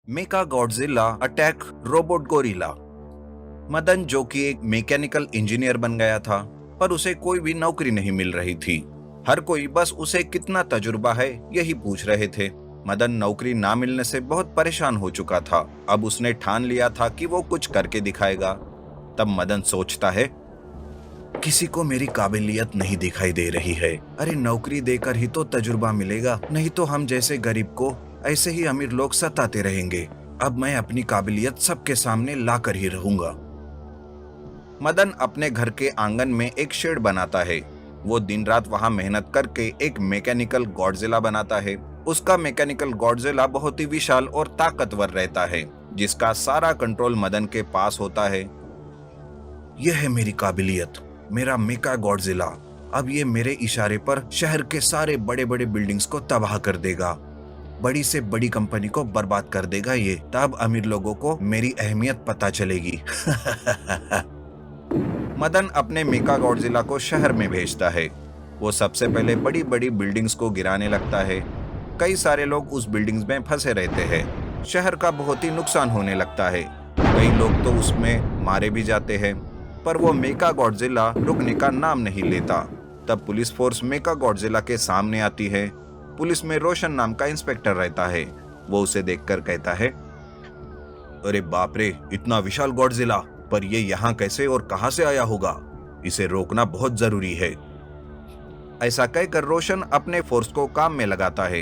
मेका Godzilla attack robot gorilla. Madan, जो कि एक मैकेनिकल इंजीनियर बन गया था, पर उसे कोई भी नौकरी नहीं मिल रही थी। हर कोई बस उसे कितना तजुर्बा है यही पूछ रहे थे। मदन नौकरी ना मिलने से बहुत परेशान हो चुका था। अब उसने ठान लिया था कि वो कुछ करके दिखाएगा। तब मदन सोचता है, किसी को मेरी काबिलियत नहीं दिखाई दे रही है। अरे नौकरी देकर ही तो तजुर्बा मिलेगा, नहीं तो हम जैसे गरीब को ऐसे ही अमीर लोग सताते रहेंगे। अब मैं अपनी काबिलियत सबके सामने लाकर ही रहूंगा। मदन अपने घर के आंगन में एक शेड बनाता है। वो दिन रात वहां मेहनत करके एक मैकेनिकल गॉडजिला बनाता है। उसका मैकेनिकल गॉडजिला बहुत ही विशाल और ताकतवर रहता है, जिसका सारा कंट्रोल मदन के पास होता है। यह है मेरी काबिलियत, मेरा मेका गॉडजिला। अब ये मेरे इशारे पर शहर के सारे बड़े बड़े बिल्डिंग्स को तबाह कर देगा, बड़ी से बड़ी कंपनी को बर्बाद कर देगा ये। तब अमीर लोगों को मेरी अहमियत पता चलेगी। मदन अपने मेका गॉडजिला को शहर में भेजता है। वो सबसे पहले बड़ी बड़ी बिल्डिंग्स को गिराने लगता है। कई सारे लोग उस बिल्डिंग्स में फंसे रहते हैं। शहर का बहुत ही नुकसान होने लगता है। कई लोग तो उसमें मारे भी जाते हैं, पर वो मेका गॉडजिला रुकने का नाम नहीं लेता। तब पुलिस फोर्स मेका गॉडजिला के सामने आती है। पुलिस में रोशन नाम का इंस्पेक्टर रहता है। वो उसे देखकर कहता है, अरे बाप रे, इतना विशाल गॉडजिला, पर ये यहाँ कैसे और कहां से आया होगा? इसे रोकना बहुत जरूरी है। ऐसा कहकर रोशन अपने फोर्स को काम में लगाता है।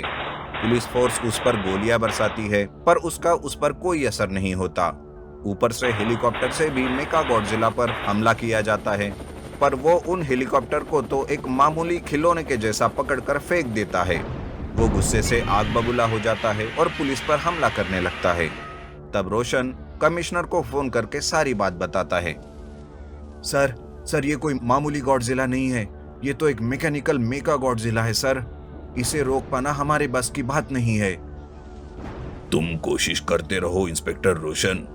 पुलिस फोर्स उस पर गोलियां बरसाती है, पर उसका उस पर कोई असर नहीं होता। ऊपर से हेलीकॉप्टर से भी मेका गॉडजिला पर हमला किया जाता है, पर वो उन हेलीकॉप्टर को तो एक मामूली खिलौने के जैसा पकड़कर फेंक देता है। वो गुस्से से आग बबूला हो जाता है और पुलिस पर हमला करने लगता है। तब रोशन कमिश्नर को फोन करके सारी बात बताता है। सर, ये कोई मामूली गॉडजिला नहीं है, ये तो एक मैकेनिकल मेका गॉडजिला है सर। इसे रोक पाना हमारे बस की बात नहीं है। तुम कोशिश करते रहो इंस्पेक्टर रोशन,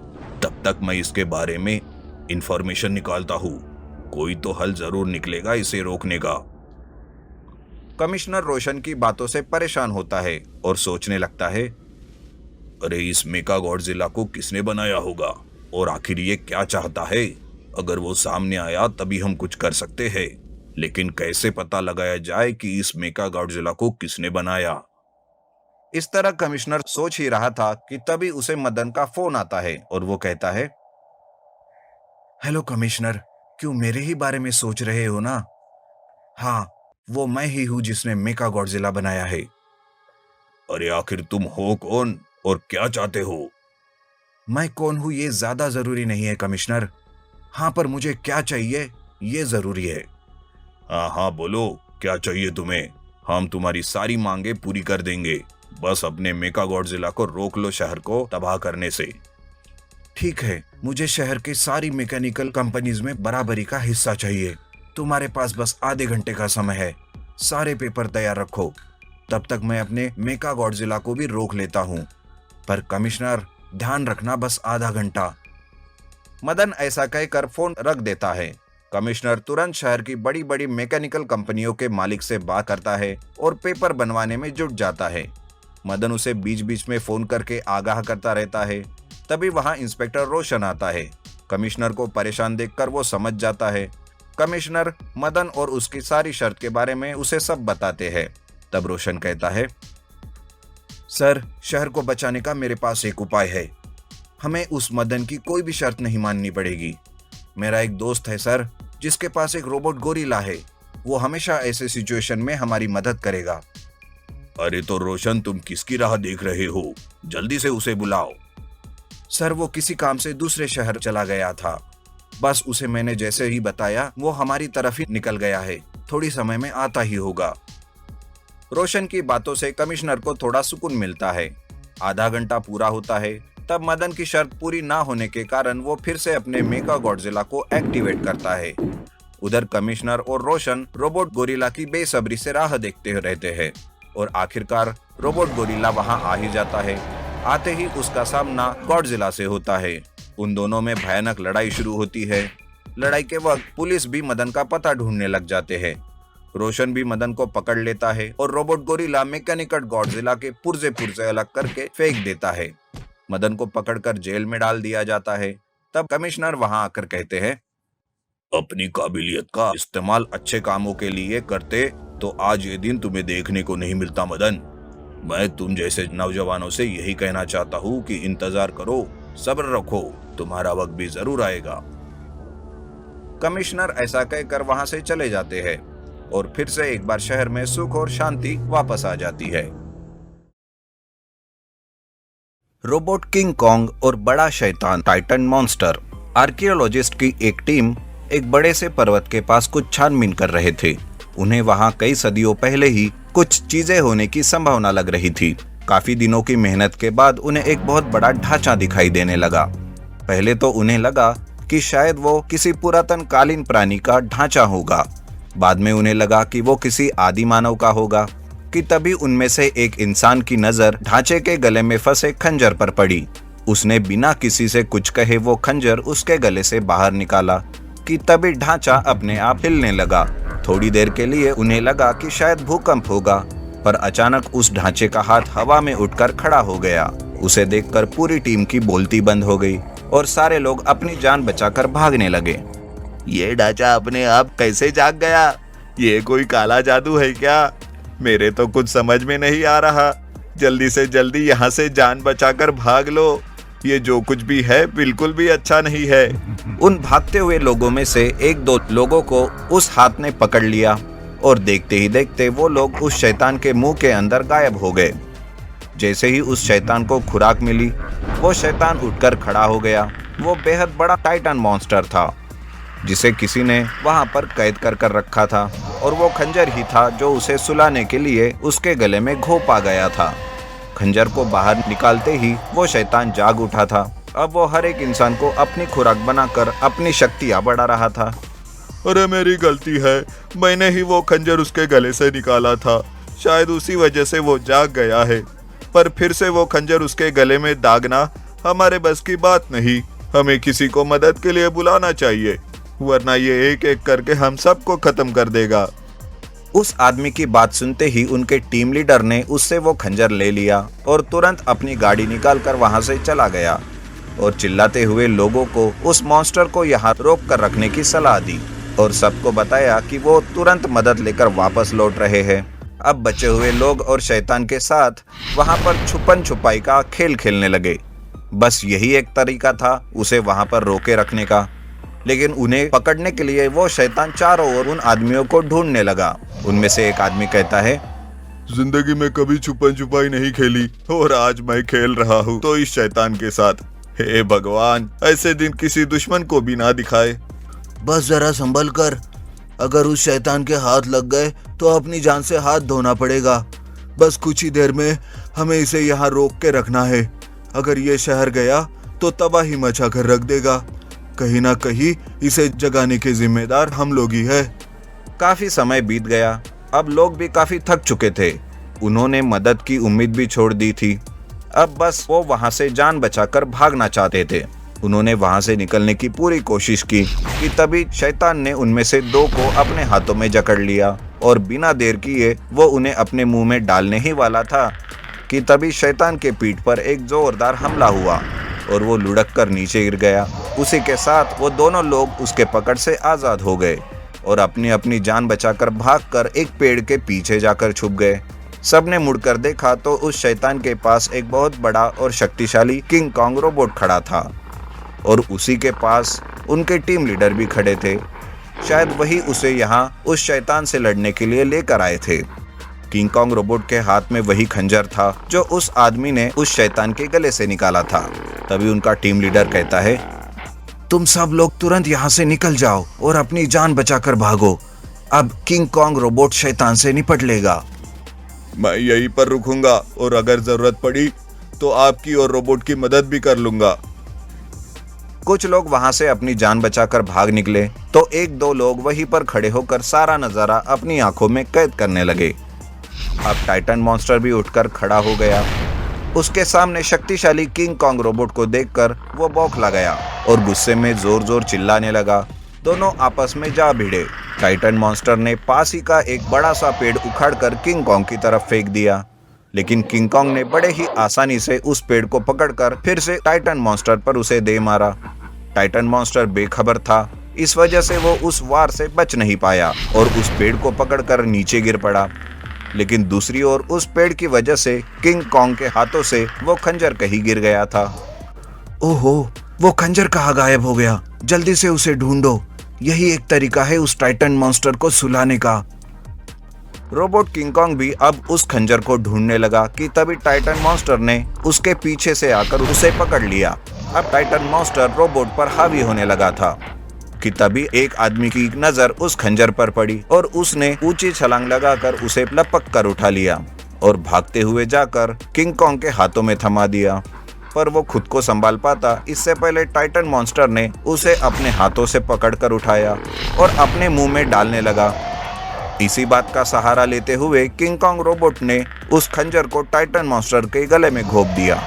तब तक मैं इसके बारे में इंफॉर्मेशन निकालता हूँ। कोई तो हल जरूर निकलेगा इसे रोकने का। कमिश्नर रोशन की बातों से परेशान होता है और सोचने लगता है, अरे इस मेका गॉडजिला को किसने बनाया होगा और आखिर ये क्या चाहता है? अगर वो सामने आया तभी हम कुछ कर सकते हैं, लेकिन कैसे पता लगाया जाए कि इस मेका गॉडजिला को किसने बनाया? इस तरह कमिश्नर सोच ही रहा था कि तभी उसे मदन का फोन आता है और वो कहता है, हेलो कमिश्नर, क्यों मेरे ही बारे में सोच रहे हो ना? हाँ, वो मैं ही हूँ जिसने मेका गॉडजिला बनाया है। अरे आखिर तुम हो कौन और क्या चाहते हो? मैं कौन हूँ ये ज्यादा जरूरी नहीं है कमिश्नर। हाँ, पर मुझे क्या चाहिए ये जरूरी है। हाँ बोलो, क्या चाहिए तुम्हें? हम तुम्हारी सारी मांगे पूरी कर देंगे। बस अपने मेका गॉडजिला को रोक लो शहर को तबाह करने से। ठीक है, मुझे शहर के सारी मैकेनिकल कंपनीज में बराबरी का हिस्सा चाहिए। तुम्हारे पास बस आधे घंटे का समय है। सारे पेपर तैयार रखो, तब तक मैं अपने मेका गॉडजिला को भी रोक लेता हूँ। पर कमिश्नर, ध्यान रखना, बस आधा घंटा। मदन ऐसा कहकर फोन रख देता है। कमिश्नर तुरंत शहर की बड़ी बड़ी मैकेनिकल कंपनियों के मालिक से बात करता है और पेपर बनवाने में जुट जाता है। मदन उसे बीच बीच में फोन करके आगाह करता रहता है। तभी वहां इंस्पेक्टर रोशन आता है। कमिश्नर को परेशान देखकर वो समझ जाता है। कमिश्नर मदन और उसकी सारी शर्त के बारे में उसे सब बताते हैं। तब रोशन कहता है, सर, शहर को बचाने का मेरे पास एक उपाय है। हमें उस मदन की कोई भी शर्त नहीं माननी पड़ेगी। मेरा एक दोस्त है सर, जिसके पास एक रोबोट गोरिल्ला है। वो हमेशा ऐसे सिचुएशन में हमारी मदद करेगा। अरे तो रोशन, तुम किसकी राह देख रहे हो? जल्दी से उसे बुलाओ। सर, वो किसी काम से दूसरे शहर चला गया था। बस उसे मैंने जैसे ही बताया वो हमारी तरफ ही निकल गया है। थोड़ी समय में आता ही होगा। रोशन की बातों से कमिश्नर को थोड़ा सुकून मिलता है। आधा घंटा पूरा होता है। तब मदन की शर्त पूरी ना होने के कारण वो फिर से अपने मेका गॉडजिला को एक्टिवेट करता है। उधर कमिश्नर और रोशन रोबोट गोरिल्ला की बेसब्री से राह देखते रहते हैं और आखिरकार रोबोट गोरिल्ला वहां आ ही जाता है। आते ही उसका सामना गॉडजिला से होता है। उन दोनों में भयानक लड़ाई शुरू होती है। लड़ाई के वक्त पुलिस भी मदन का पता ढूंढने लग जाते हैं। रोशन भी मदन को पकड़ लेता है और रोबोट गोरिल्ला मैकेनिकल गॉडजिला के पुर्जे पुर्जे अलग करके फेंक देता है। मदन को पकड़कर जेल में डाल दिया जाता है। तब कमिश्नर वहां आकर कहते हैं, अपनी काबिलियत का इस्तेमाल अच्छे कामों के लिए करते तो आज ये दिन तुम्हें देखने को नहीं मिलता मदन। मैं तुम जैसे नौजवानों से यही कहना चाहता हूँ कि इंतजार करो, सब्र रखो, तुम्हारा वक्त भी जरूर आएगा। कमिश्नर ऐसा कहकर वहां से चले जाते हैं और फिर से एक बार शहर में सुख और शांति वापस आ जाती है। रोबोट किंग कॉन्ग और बड़ा शैतान टाइटन मॉन्स्टर। आर्कियोलॉजिस्ट की एक टीम एक बड़े से पर्वत के पास कुछ छानबीन कर रहे थे। उन्हें वहां कई सदियों पहले ही कुछ चीजें होने की संभावना लग रही थी। काफी दिनों की मेहनत के बाद उन्हें एक बहुत बड़ा ढांचा दिखाई देने लगा। पहले तो उन्हें लगा कि शायद वो किसी पुरातन कालीन प्राणी का ढांचा होगा। बाद में उन्हें लगा कि वो किसी आदि मानव का होगा कि तभी उनमें से एक इंसान की नजर ढांचे के गले में फंसे खंजर पर पड़ी। उसने बिना किसी से कुछ कहे वो खंजर उसके गले से बाहर निकाला कि तभी ढांचा अपने आप हिलने लगा। थोड़ी देर के लिए उन्हें लगा कि शायद भूकंप होगा, पर अचानक उस ढांचे का हाथ हवा में उठकर खड़ा हो गया। उसे देखकर पूरी टीम की बोलती बंद हो गई और सारे लोग अपनी जान बचाकर भागने लगे। ये ढांचा अपने आप कैसे जाग गया? ये कोई काला जादू है क्या? मेरे तो कुछ समझ में नहीं आ रहा। जल्दी से जल्दी यहाँ से जान बचाकर भाग लो। ये जो कुछ भी है बिल्कुल भी अच्छा नहीं है। उन भागते हुए लोगों में से एक दो लोगों को उस हाथ ने पकड़ लिया और देखते ही देखते वो लोग उस शैतान के मुंह के अंदर गायब हो गए। जैसे ही उस शैतान को खुराक मिली, वो शैतान उठकर खड़ा हो गया। वो बेहद बड़ा टाइटन मॉन्स्टर था जिसे किसी ने वहां पर कैद कर रखा था और वो खंजर ही था जो उसे सुलाने के लिए उसके गले में घोंप आ गया था। खंजर को बाहर निकालते ही वो शैतान जाग उठा था। अब वो हर एक इंसान को अपनी खुराक बनाकर अपनी शक्तियां बढ़ा रहा था। अरे मेरी गलती है, मैंने ही वो खंजर उसके गले से निकाला था। शायद उसी वजह से वो जाग गया है। पर फिर से वो खंजर उसके गले में दागना हमारे बस की बात नहीं। हमें किसी को मदद के लिए बुलाना चाहिए, वरना ये एक एक करके हम सबको खत्म कर देगा। उस आदमी की बात सुनते ही उनके टीम लीडर ने उससे वो खंजर ले लिया और तुरंत अपनी गाड़ी निकालकर वहां से चला गया और चिल्लाते हुए लोगों को उस मॉन्स्टर को यहाँ रोक कर रखने की सलाह दी और सबको बताया कि वो तुरंत मदद लेकर वापस लौट रहे हैं। अब बचे हुए लोग और शैतान के साथ वहां पर छुपन छुपाई का खेल खेलने लगे। बस यही एक तरीका था उसे वहां पर रोके रखने का। लेकिन उन्हें पकड़ने के लिए वो शैतान चारों ओर उन आदमियों को ढूंढने लगा। उनमें से एक आदमी कहता है, जिंदगी में कभी छुपन छुपाई नहीं खेली और आज मैं खेल रहा हूँ तो इस शैतान के साथ। हे भगवान, ऐसे दिन किसी दुश्मन को भी ना दिखाए। बस जरा संभल कर, अगर उस शैतान के हाथ लग गए तो अपनी जान से हाथ धोना पड़ेगा। बस कुछ ही देर में हमें इसे यहाँ रोक के रखना है। अगर ये शहर गया तो तबाही मचा कर रख देगा। कहीं ना कहीं इसे जगाने के जिम्मेदार हम लोग ही है। काफी समय बीत गया। अब लोग भी काफी थक चुके थे। उन्होंने मदद की उम्मीद भी छोड़ दी थी। अब बस वो वहां से जान बचाकर भागना चाहते थे। उन्होंने वहां से निकलने की पूरी कोशिश की कि तभी शैतान ने उनमें से दो को अपने हाथों में जकड़ लिया और बिना देर किए वो उन्हें अपने मुंह में डालने ही वाला था कि तभी शैतान के पीठ पर एक जोरदार हमला हुआ और वो लुढ़क कर नीचे गिर गया। उसी के साथ वो दोनों लोग उसके पकड़ से आजाद हो गए और अपनी अपनी जान बचाकर भागकर एक पेड़ के पीछे जाकर छुप गए। सबने मुड़कर देखा तो उस शैतान के पास एक बहुत बड़ा और शक्तिशाली किंग कॉन्ग रोबोट खड़ा था और उसी के पास उनके टीम लीडर भी खड़े थे। शायद वही उसे यहाँ उस शैतान से लड़ने के लिए लेकर आए थे। किंग कॉन्ग रोबोट के हाथ में वही खंजर था जो उस आदमी ने उस शैतान के गले से निकाला था। तभी उनका टीम लीडर कहता है, तुम सब लोग तुरंत यहाँ से निकल जाओ और अपनी जान बचाकर भागो। अब किंग कॉन्ग रोबोट शैतान से निपट लेगा। मैं यहीं पर रुकूंगा और अगर जरूरत पड़ी तो आपकी और रोबोट की मदद भी कर लूंगा। कुछ लोग वहां से अपनी जान बचाकर भाग निकले तो एक दो लोग वहीं पर खड़े होकर सारा नजारा अपनी आंखों में कैद करने लगे। अब टाइटन मॉन्स्टर भी उठकर खड़ा हो गया। उसके सामने शक्तिशाली किंग कॉन्ग रोबोट को देखकर वो बौखला गया और गुस्से में जोर जोर चिल्लाने लगा। दोनों आपस में जा भिड़े। टाइटन मॉन्स्टर ने पास ही का एक बड़ा सा पेड़ उखाड़कर किंग कॉन्ग की तरफ फेंक दिया। लेकिन किंग कॉन्ग ने बड़े ही आसानी से उस पेड़ को पकड़कर फिर से टाइटन मॉन्स्टर पर उसे दे मारा। टाइटन मॉन्स्टर बेखबर था, इस वजह से वो उस वार से बच नहीं पाया और उस पेड़ को पकड़कर नीचे गिर पड़ा। लेकिन दूसरी ओर उस पेड़ की वजह से किंग कॉन्ग के हाथों से वो खंजर कहीं गिर गया था। ओहो, वो खंजर कहाँ गायब हो गया? जल्दी से उसे ढूंढो। यही एक तरीका है उस टाइटन मॉन्स्टर को सुलाने का। रोबोट किंग कॉन्ग भी अब उस खंजर को ढूंढने लगा कि तभी टाइटन मॉन्स्टर ने उसके पीछे से आकर उसे पकड़ लिया। अब टाइटन मॉन्स्टर रोबोट पर हावी होने लगा था कि तभी एक आदमी की नजर उस खंजर पर पड़ी और उसने ऊंची छलांग लगाकर उसे लपक कर उठा लिया और भागते हुए जाकर किंग कॉन्ग के हाथों में थमा दिया। पर वो खुद को संभाल पाता इससे पहले टाइटन मॉन्स्टर ने उसे अपने हाथों से पकड़कर उठाया और अपने मुंह में डालने लगा। इसी बात का सहारा लेते हुए किंग कॉन्ग रोबोट ने उस खंजर को टाइटन मॉन्स्टर के गले में घोंप दिया।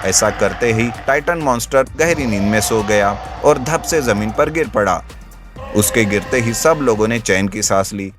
ऐसा करते ही टाइटन मॉन्स्टर गहरी नींद में सो गया और धप से जमीन पर गिर पड़ा। उसके गिरते ही सब लोगों ने चैन की सांस ली।